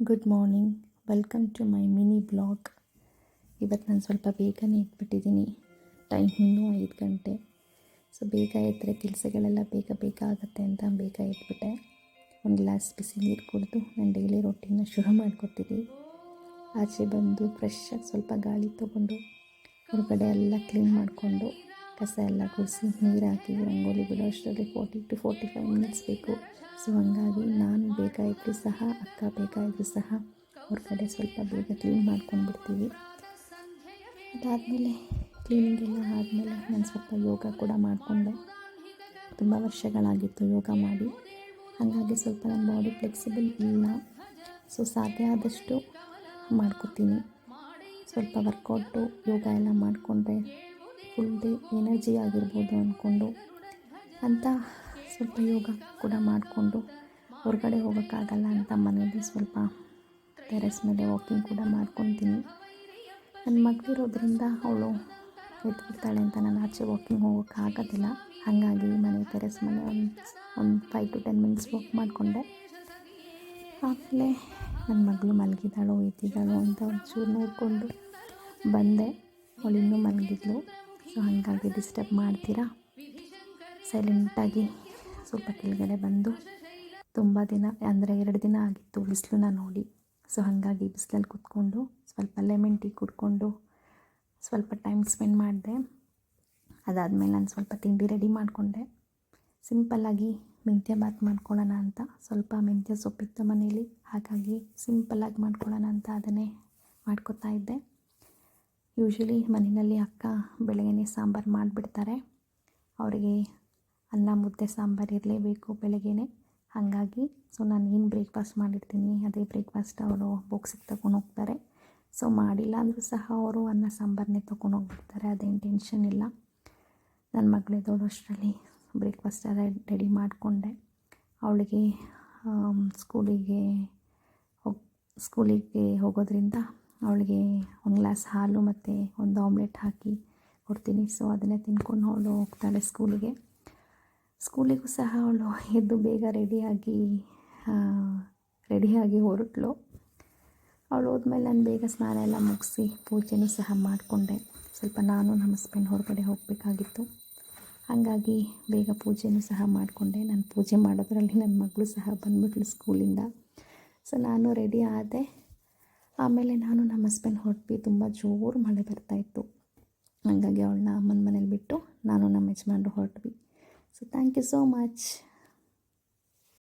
Good morning. Welcome to my mini vlog. ಇವತ್ತು ನಾನು ಸ್ವಲ್ಪ ಬೇಗನೆ ಎದ್ಬಿಟ್ಟಿದ್ದೀನಿ. ಟೈಮ್ ಇನ್ನೂ 5 ಗಂಟೆ. ಸೊ ಬೇಗ ಎದ್ದರೆ ಕೆಲಸಗಳೆಲ್ಲ ಬೇಗ ಬೇಗ ಆಗುತ್ತೆ ಅಂತ ಬೇಗ ಎದ್ಬಿಟ್ಟೆ. ಒಂದು ಗ್ಲಾಸ್ ಬಿಸಿ ನೀರು ಕುಡಿದು ನಾನು ಡೈಲಿ ರೊಟೀನ ಶುರು ಮಾಡ್ಕೊತೀನಿ. ಆಚೆ ಬಂದು ಫ್ರೆಶ್ಶಾಗಿ ಸ್ವಲ್ಪ ಗಾಳಿ ತೊಗೊಂಡು ಹೊರಗಡೆ ಎಲ್ಲ ಕ್ಲೀನ್ ಮಾಡಿಕೊಂಡು ಕಸ ಎಲ್ಲ ಗುಡಿಸಿ ನೀರು ಹಾಕಿ ರಂಗೋಲಿ ಬಿಡೋ ಅಷ್ಟರಲ್ಲಿ 40 to 45 ಮಿನಿಟ್ಸ್ ಬೇಕು. ಸೊ ಹಾಗಾಗಿ ನಾನು ಬೇಗ ಇದ್ದರೂ ಸಹ ಅಕ್ಕ ಬೇಗ ಇದ್ದರೂ ಸಹ ಹೊರಗಡೆ ಸ್ವಲ್ಪ ಬೇಗ ಕ್ಲೀನ್ ಮಾಡ್ಕೊಂಡು ಬಿಡ್ತೀವಿ. ಅದಾದಮೇಲೆ ಕ್ಲೀನಿಂಗ್ ಎಲ್ಲ ಆದಮೇಲೆ ನಾನು ಸ್ವಲ್ಪ ಯೋಗ ಕೂಡ ಮಾಡಿಕೊಂಡೆ. ತುಂಬ ವರ್ಷಗಳಾಗಿತ್ತು ಯೋಗ ಮಾಡಿ, ಹಾಗಾಗಿ ಸ್ವಲ್ಪ ನನ್ನ ಬಾಡಿ ಫ್ಲೆಕ್ಸಿಬಲ್ ಇಲ್ಲ. ಸೊ ಸಾಧ್ಯ ಆದಷ್ಟು ಮಾಡ್ಕೋತೀನಿ. ಸ್ವಲ್ಪ ವರ್ಕೌಟು ಯೋಗ ಎಲ್ಲ ಮಾಡಿಕೊಂಡ್ರೆ ಫುಲ್ ಡೇ ಎನರ್ಜಿ ಆಗಿರ್ಬೋದು ಅಂದ್ಕೊಂಡು ಅಂತ ಸ್ವಲ್ಪ ಯೋಗ ಕೂಡ ಮಾಡಿಕೊಂಡು ಹೊರಗಡೆ ಹೋಗೋಕ್ಕಾಗಲ್ಲ ಅಂತ ಮನೇಲಿ ಸ್ವಲ್ಪ ಟೆರೆಸ್ ಮೇಲೆ ವಾಕಿಂಗ್ ಕೂಡ ಮಾಡ್ಕೊತೀನಿ. ನನ್ನ ಮಗಳಿರೋದ್ರಿಂದ ಅವಳು ಎದ್ಬಿಡ್ತಾಳೆ ಅಂತ ನಾನು ಆಚೆ ವಾಕಿಂಗ್ ಹೋಗೋಕ್ಕಾಗೋದಿಲ್ಲ. ಹಾಗಾಗಿ ಮನೆ ಟೆರೆಸ್ ಮೇಲೆ ಒಂದು 5 to 10 ಮಿನಿಟ್ಸ್ ವಾಕ್ ಮಾಡಿಕೊಂಡೆ. ಆಮೇಲೆ ನನ್ನ ಮಗಳು ಮಲಗಿದ್ದಾಳೋ ಎದ್ದಿದ್ದಾಳೋ ಅಂತ ಒಂಚೂರು ನೋಡಿಕೊಂಡು ಬಂದೆ. ಅವಳು ಇನ್ನೂ ಮಲಗಿದ್ಲು. ಸೊ ಹಾಗಾಗಿ ಡಿಸ್ಟರ್ಬ್ ಮಾಡ್ತೀರಾ ಸೈಲೆಂಟಾಗಿ ಸ್ವಲ್ಪ ಕೆಳಗಡೆ ಬಂದು, ತುಂಬ ದಿನ ಅಂದರೆ 2 ದಿನ ಆಗಿತ್ತು ಬಿಸಿಲನ್ನ ನೋಡಿ. ಸೊ ಹಾಗಾಗಿ ಬಿಸಿಲಲ್ಲಿ ಕೂತ್ಕೊಂಡು ಸ್ವಲ್ಪ ಲೆಮನ್ ಟೀ ಕುಡ್ಕೊಂಡು ಸ್ವಲ್ಪ ಟೈಮ್ ಸ್ಪೆಂಡ್ ಮಾಡಿದೆ. ಅದಾದಮೇಲೆ ನಾನು ಸ್ವಲ್ಪ ತಿಂಡಿ ರೆಡಿ ಮಾಡಿಕೊಂಡೆ. ಸಿಂಪಲ್ಲಾಗಿ ಮೆಂತ್ಯ ಬಾತ್ ಮಾಡ್ಕೊಳ್ಳೋಣ ಅಂತ. ಸ್ವಲ್ಪ ಮೆಂತ್ಯ ಸೊಪ್ಪಿತ್ತು ಮನೇಲಿ, ಹಾಗಾಗಿ ಸಿಂಪಲ್ಲಾಗಿ ಮಾಡ್ಕೊಳ್ಳೋಣ ಅಂತ ಅದನ್ನೇ ಮಾಡ್ಕೊತಾ ಇದ್ದೆ. ಯೂಶ್ವಲಿ ಮನೆಯಲ್ಲಿ ಅಕ್ಕ ಬೆಳಗ್ಗೆನೇ ಸಾಂಬಾರು ಮಾಡಿಬಿಡ್ತಾರೆ. ಅವರಿಗೆ ಅನ್ನ ಮುದ್ದೆ ಸಾಂಬಾರು ಇರಲೇಬೇಕು ಬೆಳಗ್ಗೆನೇ. ಹಾಗಾಗಿ ಸೊ ನಾನು ಏನು ಬ್ರೇಕ್ಫಾಸ್ಟ್ ಮಾಡಿರ್ತೀನಿ ಅದೇ ಬ್ರೇಕ್ಫಾಸ್ಟ್ ಅವರು ಬಾಕ್ಸಿಗೆ ತಗೊಂಡು ಹೋಗ್ತಾರೆ. ಸೊ ಮಾಡಿಲ್ಲ ಅಂದರೂ ಸಹ ಅವರು ಅನ್ನ ಸಾಂಬಾರನ್ನೇ ತೊಗೊಂಡು ಹೋಗ್ಬಿಡ್ತಾರೆ, ಅದೇನು ಟೆನ್ಷನ್ ಇಲ್ಲ. ನನ್ನ ಮಗಳಿದ್ದೋಳು ಅಷ್ಟರಲ್ಲಿ ಬ್ರೇಕ್ಫಾಸ್ಟ್ ಎಲ್ಲ ರೆಡಿ ಮಾಡಿಕೊಂಡೆ. ಅವಳಿಗೆ ಸ್ಕೂಲಿಗೆ ಹೋಗೋದ್ರಿಂದ ಅವಳಿಗೆ ಒಂದು ಗ್ಲಾಸ್ ಹಾಲು ಮತ್ತು ಒಂದು ಆಮ್ಲೆಟ್ ಹಾಕಿ ಕೊಡ್ತೀನಿ. ಸೊ ಅದನ್ನೇ ತಿಂದ್ಕೊಂಡು ಅವಳು ಹೋಗ್ತಾಳೆ ಸ್ಕೂಲಿಗೂ ಸಹ ಅವಳು ಎದ್ದು ಬೇಗ ರೆಡಿಯಾಗಿ ಹೊರಟಳು. ಅವಳು ಹೋದ್ಮೇಲೆ ನಾನು ಬೇಗ ಸ್ನಾನ ಎಲ್ಲ ಮುಗಿಸಿ ಪೂಜೆನೂ ಸಹ ಮಾಡಿಕೊಂಡೆ. ಸ್ವಲ್ಪ ನಾನು ನಮ್ಮ ಹಸ್ಬೆಂಡ್ ಹೊರಗಡೆ ಹೋಗಬೇಕಾಗಿತ್ತು, ಹಾಗಾಗಿ ಬೇಗ ಪೂಜೆನೂ ಸಹ ಮಾಡಿಕೊಂಡೆ. ನಾನು ಪೂಜೆ ಮಾಡೋದ್ರಲ್ಲಿ ನನ್ನ ಮಗಳು ಸಹ ಬಂದ್ಬಿಟ್ಲು ಸ್ಕೂಲಿಂದ. ಸೊ ನಾನು ರೆಡಿ ಆದೆ. ಆಮೇಲೆ ನಾನು ನಮ್ಮ ಹಸ್ಬೆಂಡ್ ಹೊರಟ್ವಿ. ತುಂಬ ಜೋರು ಮಳೆ ಬರ್ತಾಯಿತ್ತು, ಹಾಗಾಗಿ ಅವಳನ್ನ ಅಮ್ಮನ ಮನೇಲಿ ಬಿಟ್ಟು ನಾನು ನಮ್ಮ ಯಜಮಾನ್ರು ಹೊರಟ್ವಿ. So thank you so much.